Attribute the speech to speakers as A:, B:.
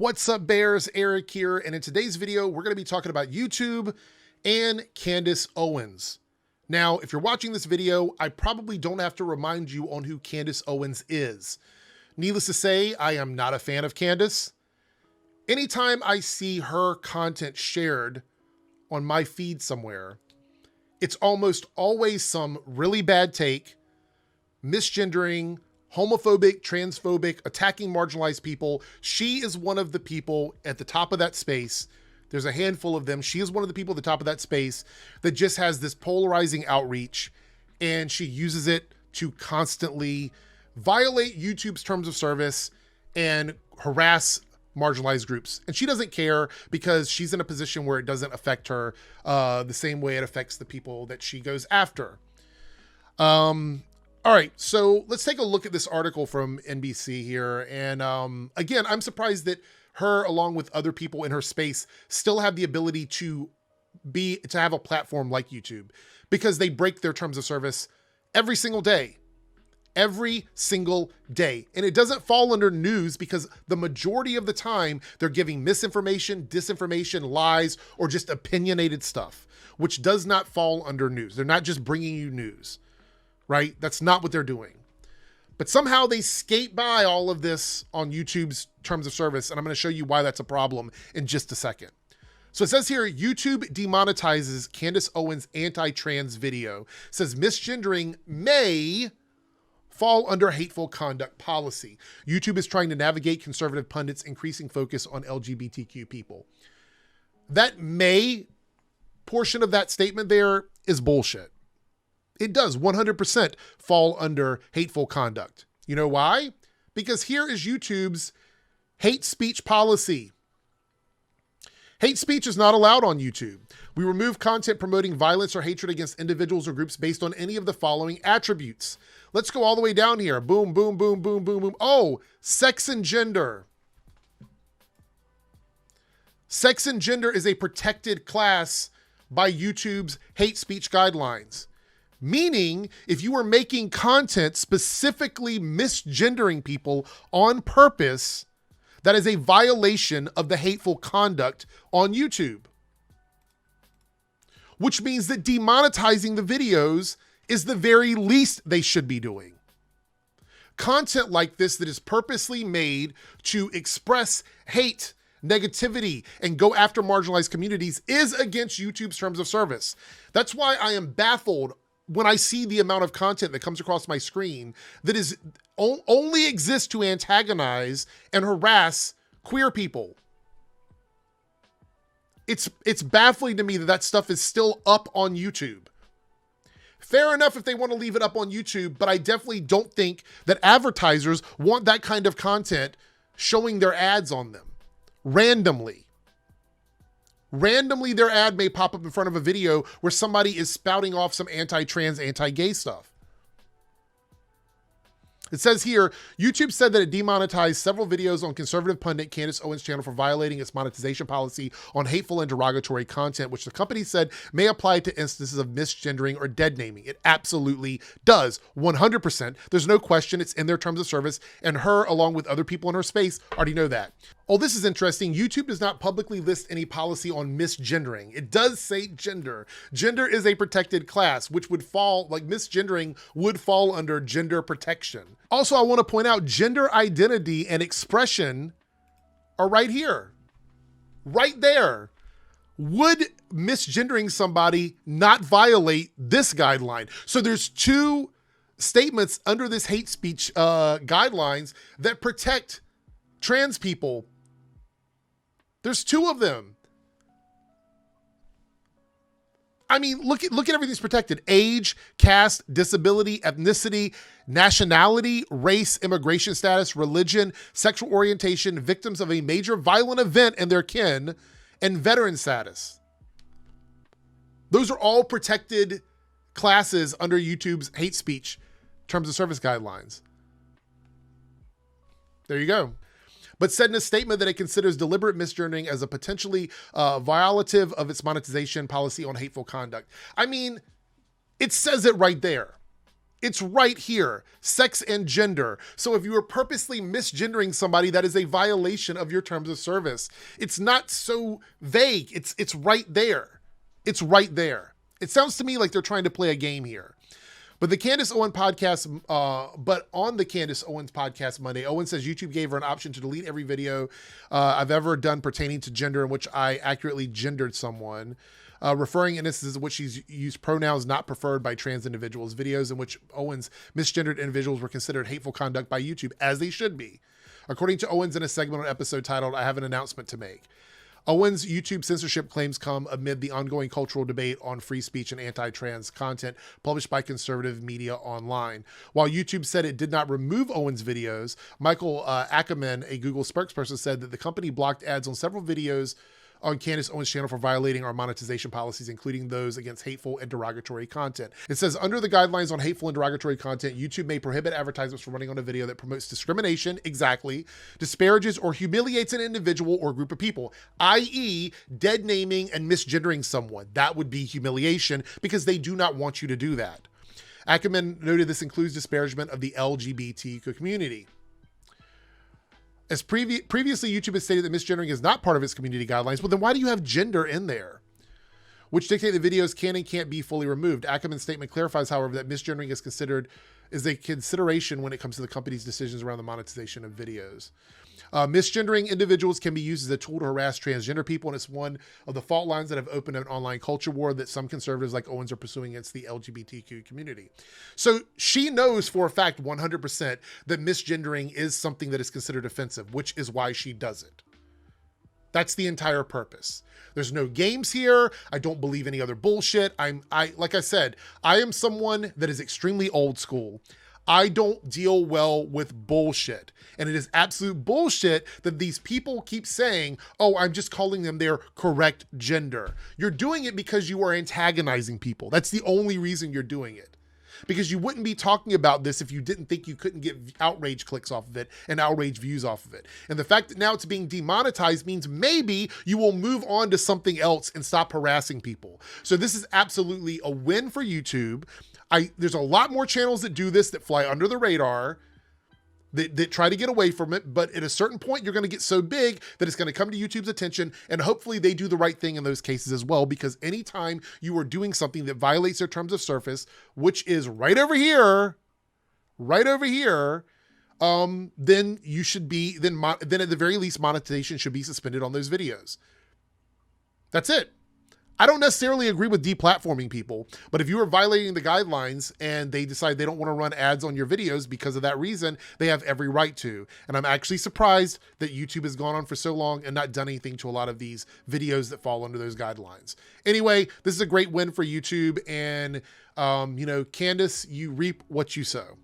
A: What's up, Bears? Eric here, and in today's video, we're going to be talking about YouTube and Candace Owens. Now, if you're watching this video, I probably don't have to remind you on who Candace Owens is. Needless to say, I am not a fan of Candace. Anytime I see her content shared on my feed somewhere, it's almost always some really bad take, misgendering, homophobic, transphobic, attacking marginalized people. She is one of the people at the top of that space. There's a handful of them. She is one of the people at the top of that space that just has this polarizing outreach, and she uses it to constantly violate YouTube's terms of service and harass marginalized groups. And she doesn't care because she's in a position where it doesn't affect her the same way it affects the people that she goes after. All right, so let's take a look at this article from NBC here. And again, I'm surprised that her, along with other people in her space, still have the ability to have a platform like YouTube, because they break their terms of service every single day. Every single day. And it doesn't fall under news because the majority of the time they're giving misinformation, disinformation, lies, or just opinionated stuff, which does not fall under news. They're not just bringing you news, right? That's not what they're doing. But somehow they skate by all of this on YouTube's terms of service, and I'm going to show you why that's a problem in just a second. So it says here, YouTube demonetizes Candace Owens' anti-trans video. It says misgendering may fall under hateful conduct policy. YouTube is trying to navigate conservative pundits' increasing focus on LGBTQ people. That may portion of that statement there is bullshit. It does 100% fall under hateful conduct. You know why? Because here is YouTube's hate speech policy. Hate speech is not allowed on YouTube. We remove content promoting violence or hatred against individuals or groups based on any of the following attributes. Let's go all the way down here. Boom, boom, boom, boom, boom, boom. Oh, sex and gender. Sex and gender is a protected class by YouTube's hate speech guidelines. Meaning, if you are making content specifically misgendering people on purpose, that is a violation of the hateful conduct on YouTube. Which means that demonetizing the videos is the very least they should be doing. Content like this that is purposely made to express hate, negativity, and go after marginalized communities is against YouTube's terms of service. That's why I am baffled when I see the amount of content that comes across my screen that is only exists to antagonize and harass queer people. It's baffling to me that that stuff is still up on YouTube. Fair enough if they want to leave it up on YouTube, but I definitely don't think that advertisers want that kind of content showing their ads on them randomly. Randomly, their ad may pop up in front of a video where somebody is spouting off some anti-trans, anti-gay stuff. It says here, YouTube said that it demonetized several videos on conservative pundit Candace Owens' channel for violating its monetization policy on hateful and derogatory content, which the company said may apply to instances of misgendering or dead naming. It absolutely does, 100%. There's no question it's in their terms of service, and her, along with other people in her space, already know that. Oh, this is interesting. YouTube does not publicly list any policy on misgendering. It does say gender. Gender is a protected class, which would fall, like misgendering would fall under gender protection. Also, I want to point out gender identity and expression are right here, right there. Would misgendering somebody not violate this guideline? So there's two statements under this hate speech guidelines that protect trans people. There's two of them. I mean, look at everything's protected. Age, caste, disability, ethnicity, nationality, race, immigration status, religion, sexual orientation, victims of a major violent event and their kin, and veteran status. Those are all protected classes under YouTube's hate speech terms of service guidelines. There you go. But said in a statement that it considers deliberate misgendering as a potentially violative of its monetization policy on hateful conduct. I mean, it says it right there. It's right here, sex and gender. So if you are purposely misgendering somebody, that is a violation of your terms of service. It's not so vague. It's right there. It's right there. It sounds to me like they're trying to play a game here. But the Candace Owens podcast, on the Candace Owens podcast Monday, Owens says YouTube gave her an option to delete every video I've ever done pertaining to gender in which I accurately gendered someone. Referring in instances in which she's used pronouns not preferred by trans individuals, videos in which Owens misgendered individuals were considered hateful conduct by YouTube, as they should be. According to Owens in a segment on an episode titled, I Have an Announcement to Make. Owens' YouTube censorship claims come amid the ongoing cultural debate on free speech and anti-trans content published by conservative media online. While YouTube said it did not remove Owens' videos, Michael Ackerman, a Google spokesperson, said that the company blocked ads on several videos on Candace Owens' channel for violating our monetization policies, including those against hateful and derogatory content. It says, under the guidelines on hateful and derogatory content, YouTube may prohibit advertisements from running on a video that promotes discrimination, exactly, disparages or humiliates an individual or group of people, i.e. dead naming and misgendering someone. That would be humiliation because they do not want you to do that. Ackerman noted this includes disparagement of the LGBT community. As previously, YouTube has stated that misgendering is not part of its community guidelines. Well, then why do you have gender in there? Which dictate the videos can and can't be fully removed. Ackerman's statement clarifies, however, that misgendering is a consideration when it comes to the company's decisions around the monetization of videos. Misgendering individuals can be used as a tool to harass transgender people, and it's one of the fault lines that have opened an online culture war that some conservatives like Owens are pursuing against the LGBTQ community. So she knows for a fact 100% that misgendering is something that is considered offensive, which is why she does it. That's the entire purpose. There's no games here. I don't believe any other bullshit. Like I said, I am someone that is extremely old school. I don't deal well with bullshit. And it is absolute bullshit that these people keep saying, oh, I'm just calling them their correct gender. You're doing it because you are antagonizing people. That's the only reason you're doing it. Because you wouldn't be talking about this if you didn't think you couldn't get outrage clicks off of it and outrage views off of it. And the fact that now it's being demonetized means maybe you will move on to something else and stop harassing people. So this is absolutely a win for YouTube. There's a lot more channels that do this that fly under the radar, that try to get away from it. But at a certain point, you're going to get so big that it's going to come to YouTube's attention. And hopefully they do the right thing in those cases as well. Because anytime you are doing something that violates their terms of service, which is right over here, then you should be, then at the very least, monetization should be suspended on those videos. That's it. I don't necessarily agree with deplatforming people, but if you are violating the guidelines and they decide they don't want to run ads on your videos because of that reason, they have every right to. And I'm actually surprised that YouTube has gone on for so long and not done anything to a lot of these videos that fall under those guidelines. Anyway, this is a great win for YouTube, and Candace, you reap what you sow.